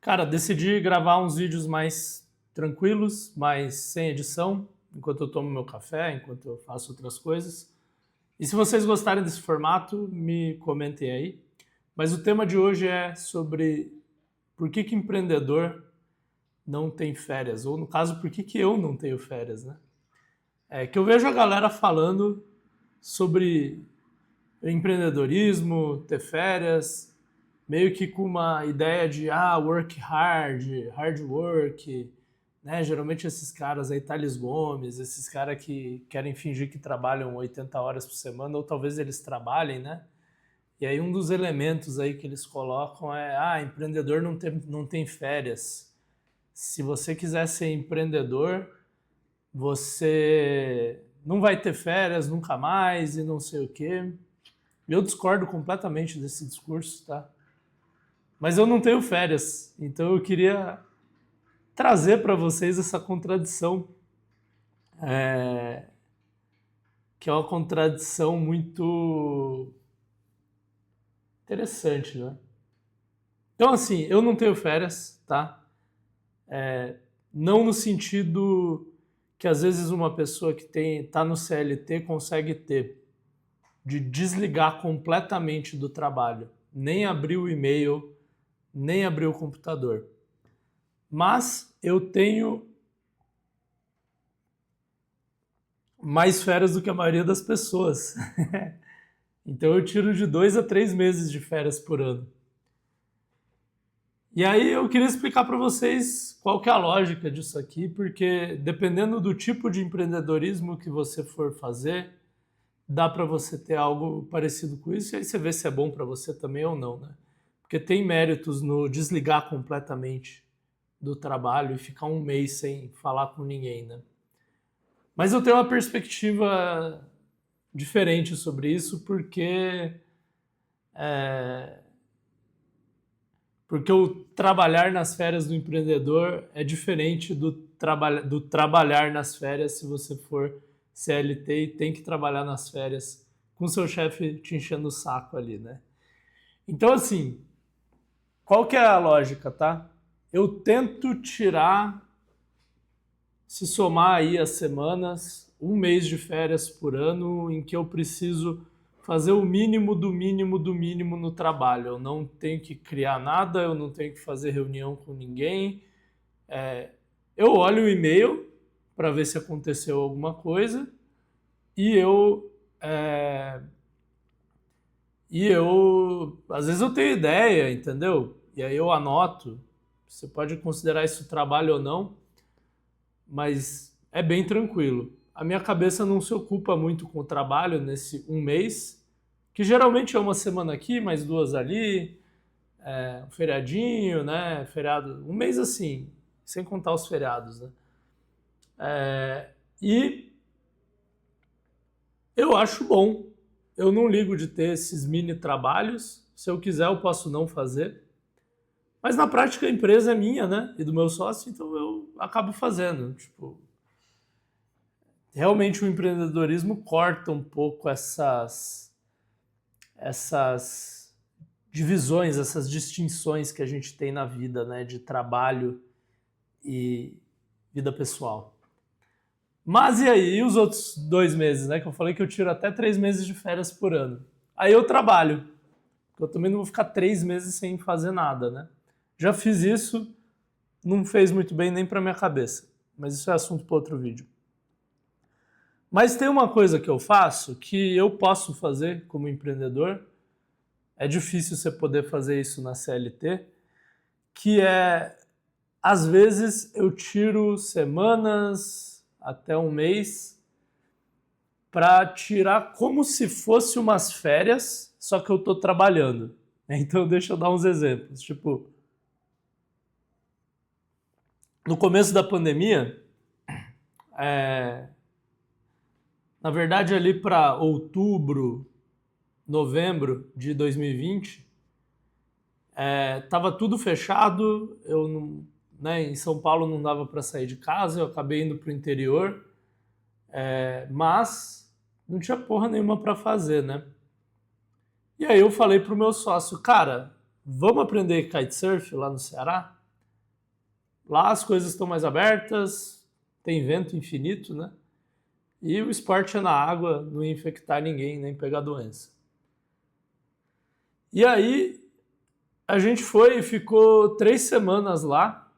Cara, decidi gravar uns vídeos mais tranquilos, mais sem edição, enquanto eu tomo meu café, enquanto eu faço outras coisas. E se vocês gostarem desse formato, me comentem aí. Mas o tema de hoje é sobre por que empreendedor não tem férias, ou no caso, por que eu não tenho férias, né? É que eu vejo a galera falando sobre empreendedorismo, ter férias, meio que com uma ideia de work hard, hard work, né? Geralmente esses caras aí, Thales Gomes, esses caras que querem fingir que trabalham 80 horas por semana, ou talvez eles trabalhem, né? E aí um dos elementos aí que eles colocam é, empreendedor não tem férias. Se você quiser ser empreendedor, você não vai ter férias nunca mais e não sei o quê. Eu discordo completamente desse discurso, tá? Mas eu não tenho férias, então eu queria trazer para vocês essa contradição, que é uma contradição muito interessante, né? Então, assim, eu não tenho férias, tá? Não no sentido que às vezes uma pessoa que tá no CLT consegue ter, de desligar completamente do trabalho, nem abrir o e-mail, nem abrir o computador. Mas eu tenho mais férias do que a maioria das pessoas. Então eu tiro de 2 a 3 meses de férias por ano. E aí eu queria explicar para vocês qual que é a lógica disso aqui, porque dependendo do tipo de empreendedorismo que você for fazer, dá para você ter algo parecido com isso, e aí você vê se é bom para você também ou não, né? Porque tem méritos no desligar completamente do trabalho e ficar um mês sem falar com ninguém, né? Mas eu tenho uma perspectiva diferente sobre isso, porque o trabalhar nas férias do empreendedor é diferente do trabalhar nas férias se você for CLT e tem que trabalhar nas férias com seu chefe te enchendo o saco ali, né? Então, assim, qual que é a lógica, tá? Eu tento tirar, se somar aí as semanas, um mês de férias por ano em que eu preciso fazer o mínimo do mínimo do mínimo no trabalho. Eu não tenho que criar nada, eu não tenho que fazer reunião com ninguém. Eu olho o e-mail para ver se aconteceu alguma coisa e às vezes eu tenho ideia, entendeu? E aí eu anoto. Você pode considerar isso trabalho ou não, mas é bem tranquilo. A minha cabeça não se ocupa muito com o trabalho nesse um mês, que geralmente é uma semana aqui, mais 2 ali, um feriadinho, né? Feriado, um mês assim, sem contar os feriados, né? E eu acho bom. Eu não ligo de ter esses mini trabalhos. Se eu quiser, eu posso não fazer. Mas na prática a empresa é minha, né? E do meu sócio, então eu acabo fazendo. Tipo, realmente o empreendedorismo corta um pouco essas divisões, essas distinções que a gente tem na vida, né? De trabalho e vida pessoal. Mas e aí, e os outros 2 meses, né? Que eu falei que eu tiro até 3 meses de férias por ano. Aí eu trabalho. Porque eu também não vou ficar 3 meses sem fazer nada, né? Já fiz isso, não fez muito bem nem para minha cabeça. Mas isso é assunto para outro vídeo. Mas tem uma coisa que eu faço que eu posso fazer como empreendedor. É difícil você poder fazer isso na CLT, que é, às vezes, eu tiro semanas até um mês para tirar como se fosse umas férias, só que eu estou trabalhando. Então, deixa eu dar uns exemplos. Tipo, no começo da pandemia, na verdade, ali para outubro, novembro de 2020, tava tudo fechado. Eu não, né, em São Paulo não dava para sair de casa, eu acabei indo para o interior, mas não tinha porra nenhuma para fazer, né? E aí eu falei pro meu sócio, cara, vamos aprender kitesurf lá no Ceará? Lá as coisas estão mais abertas, tem vento infinito, né? E o esporte é na água, não ia infectar ninguém, nem pegar doença. E aí a gente foi e ficou 3 semanas lá,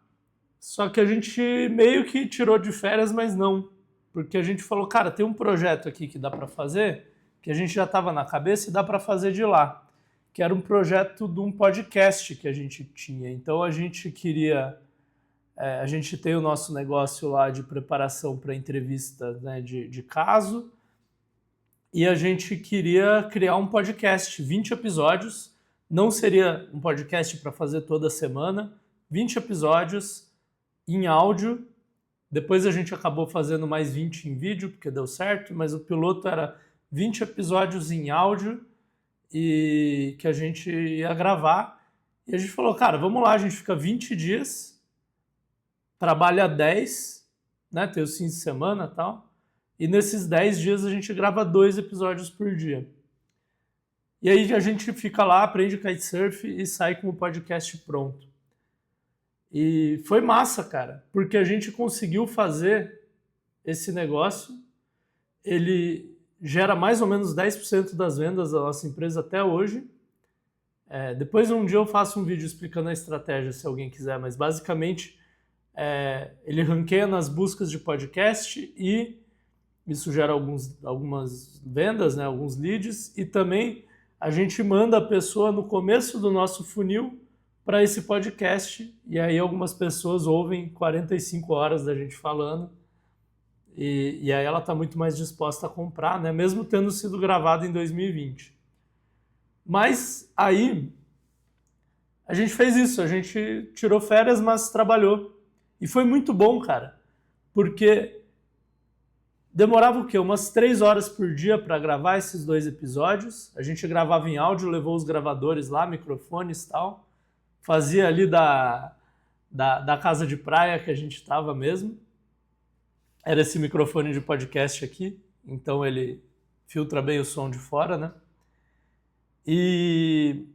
só que a gente meio que tirou de férias, mas não. Porque a gente falou, cara, tem um projeto aqui que dá para fazer, que a gente já estava na cabeça e dá para fazer de lá. Que era um projeto de um podcast que a gente tinha. Então a gente queria... a gente tem o nosso negócio lá de preparação para entrevista, né, de caso, e a gente queria criar um podcast, 20 episódios, não seria um podcast para fazer toda semana, 20 episódios em áudio, depois a gente acabou fazendo mais 20 em vídeo, porque deu certo, mas o piloto era 20 episódios em áudio, e que a gente ia gravar, e a gente falou, cara, vamos lá, a gente fica 20 dias, trabalha 10, né, tem os fins de semana e tal, e nesses 10 dias a gente grava 2 episódios por dia. E aí a gente fica lá, aprende kitesurf e sai com o podcast pronto. E foi massa, cara, porque a gente conseguiu fazer esse negócio, ele gera mais ou menos 10% das vendas da nossa empresa até hoje. Depois um dia eu faço um vídeo explicando a estratégia, se alguém quiser, mas basicamente ele ranqueia nas buscas de podcast e isso gera algumas vendas, né, alguns leads, e também a gente manda a pessoa no começo do nosso funil para esse podcast, e aí algumas pessoas ouvem 45 horas da gente falando, e aí ela está muito mais disposta a comprar, né, mesmo tendo sido gravado em 2020. Mas aí a gente fez isso, a gente tirou férias, mas trabalhou. E foi muito bom, cara, porque demorava o quê? Umas 3 horas por dia para gravar esses 2 episódios. A gente gravava em áudio, levou os gravadores lá, microfones e tal. Fazia ali da casa de praia que a gente estava mesmo. Era esse microfone de podcast aqui, então ele filtra bem o som de fora, né? E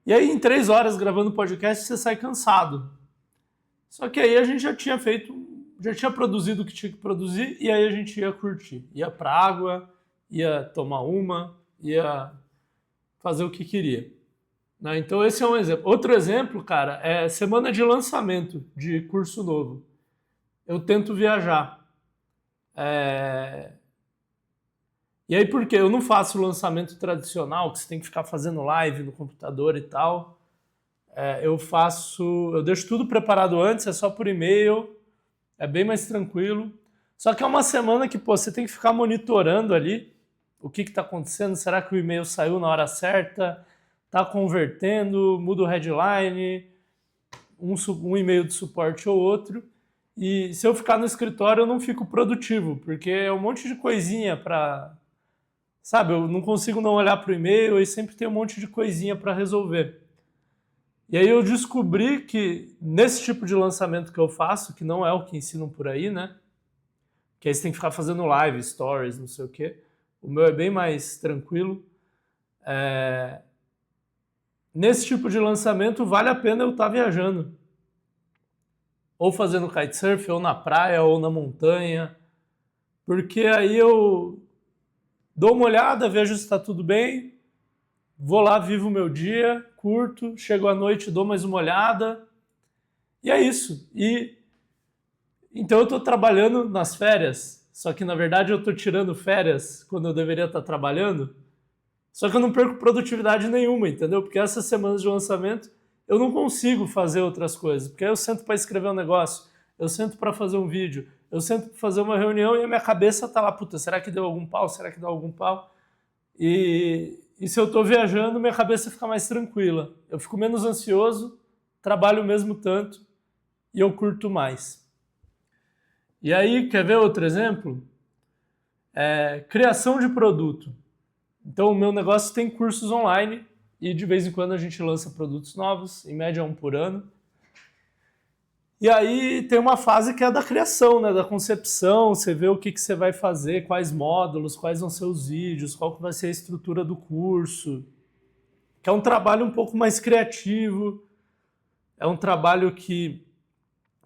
aí em 3 horas gravando podcast você sai cansado. Só que aí a gente já tinha produzido o que tinha que produzir, e aí a gente ia curtir. Ia pra água, ia tomar uma, ia fazer o que queria. Né? Então esse é um exemplo. Outro exemplo, cara, é semana de lançamento de curso novo. Eu tento viajar. E aí por quê? Eu não faço o lançamento tradicional, que você tem que ficar fazendo live no computador e tal. Eu deixo tudo preparado antes, é só por e-mail, é bem mais tranquilo. Só que é uma semana que, você tem que ficar monitorando ali o que está acontecendo. Será que o e-mail saiu na hora certa? Está convertendo? Muda o headline? Um e-mail de suporte ou outro. E se eu ficar no escritório, eu não fico produtivo, porque é um monte de coisinha para... Sabe, eu não consigo não olhar para o e-mail e sempre tem um monte de coisinha para resolver. E aí eu descobri que nesse tipo de lançamento que eu faço, que não é o que ensinam por aí, né? Que aí você tem que ficar fazendo live, stories, não sei o quê. O meu é bem mais tranquilo. Nesse tipo de lançamento vale a pena eu estar viajando. Ou fazendo kitesurf, ou na praia, ou na montanha. Porque aí eu dou uma olhada, vejo se está tudo bem, vou lá, vivo o meu dia, curto, chego à noite, dou mais uma olhada, e é isso. Então eu estou trabalhando nas férias, só que na verdade eu estou tirando férias quando eu deveria estar trabalhando, só que eu não perco produtividade nenhuma, entendeu? Porque essas semanas de lançamento eu não consigo fazer outras coisas, porque aí eu sento para escrever um negócio, eu sento para fazer um vídeo, eu sento para fazer uma reunião e a minha cabeça está lá, puta, será que deu algum pau? Será que deu algum pau? E se eu estou viajando, minha cabeça fica mais tranquila. Eu fico menos ansioso, trabalho mesmo tanto e eu curto mais. E aí, quer ver outro exemplo? Criação de produto. Então, o meu negócio tem cursos online e de vez em quando a gente lança produtos novos, em média 1 por ano. E aí tem uma fase que é da criação, né, da concepção, você vê o que você vai fazer, quais módulos, quais vão ser os vídeos, qual que vai ser a estrutura do curso, que é um trabalho um pouco mais criativo. É um trabalho que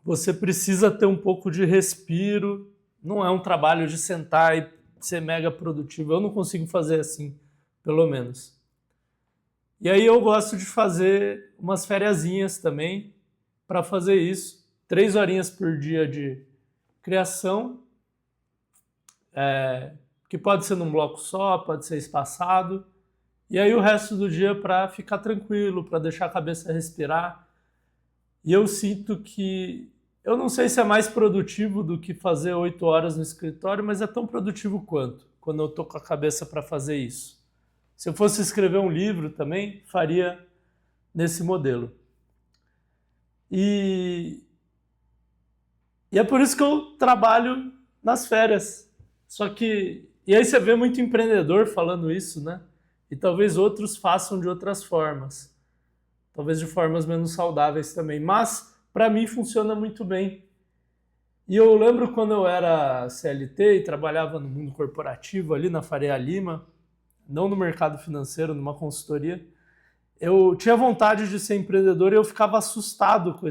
você precisa ter um pouco de respiro, não é um trabalho de sentar e ser mega produtivo. Eu não consigo fazer assim, pelo menos. E aí eu gosto de fazer umas fériasinhas também para fazer isso. 3 horinhas por dia de criação, que pode ser num bloco só, pode ser espaçado. E aí o resto do dia para ficar tranquilo, para deixar a cabeça respirar. E eu sinto que, eu não sei se é mais produtivo do que fazer 8 horas no escritório, mas é tão produtivo quanto, quando eu tô com a cabeça para fazer isso. Se eu fosse escrever um livro também, faria nesse modelo. E é por isso que eu trabalho nas férias. Só que, e aí você vê muito empreendedor falando isso, né? E talvez outros façam de outras formas. Talvez de formas menos saudáveis também. Mas, para mim, funciona muito bem. E eu lembro quando eu era CLT e trabalhava no mundo corporativo, ali na Faria Lima, não no mercado financeiro, numa consultoria, eu tinha vontade de ser empreendedor e eu ficava assustado com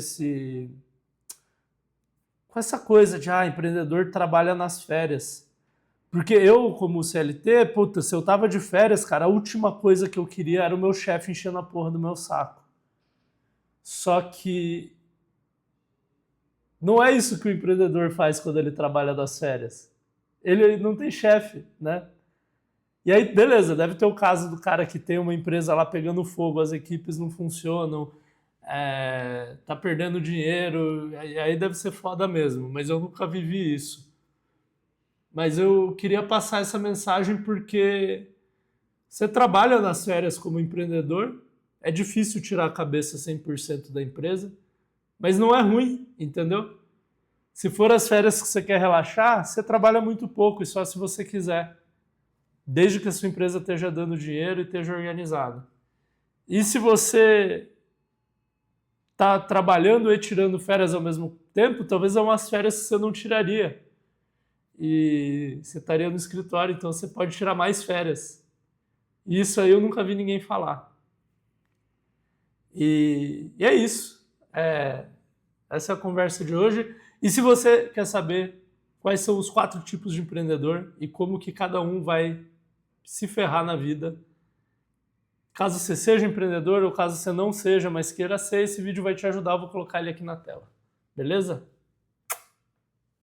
essa coisa de, empreendedor trabalha nas férias. Porque eu, como CLT, puta, se eu tava de férias, cara, a última coisa que eu queria era o meu chefe enchendo a porra do meu saco. Só que não é isso que o empreendedor faz quando ele trabalha das férias. Ele não tem chefe, né? E aí, beleza, deve ter o caso do cara que tem uma empresa lá pegando fogo, as equipes não funcionam, tá perdendo dinheiro, e aí deve ser foda mesmo, mas eu nunca vivi isso. Mas eu queria passar essa mensagem porque você trabalha nas férias como empreendedor, é difícil tirar a cabeça 100% da empresa, mas não é ruim, entendeu? Se for as férias que você quer relaxar, você trabalha muito pouco e só se você quiser, desde que a sua empresa esteja dando dinheiro e esteja organizada. E se você está trabalhando e tirando férias ao mesmo tempo, talvez é umas férias que você não tiraria. E você estaria no escritório, então você pode tirar mais férias. E isso aí eu nunca vi ninguém falar. E é isso. Essa é a conversa de hoje. E se você quer saber quais são os 4 tipos de empreendedor e como que cada um vai se ferrar na vida, caso você seja empreendedor ou caso você não seja, mas queira ser, esse vídeo vai te ajudar. Eu vou colocar ele aqui na tela. Beleza?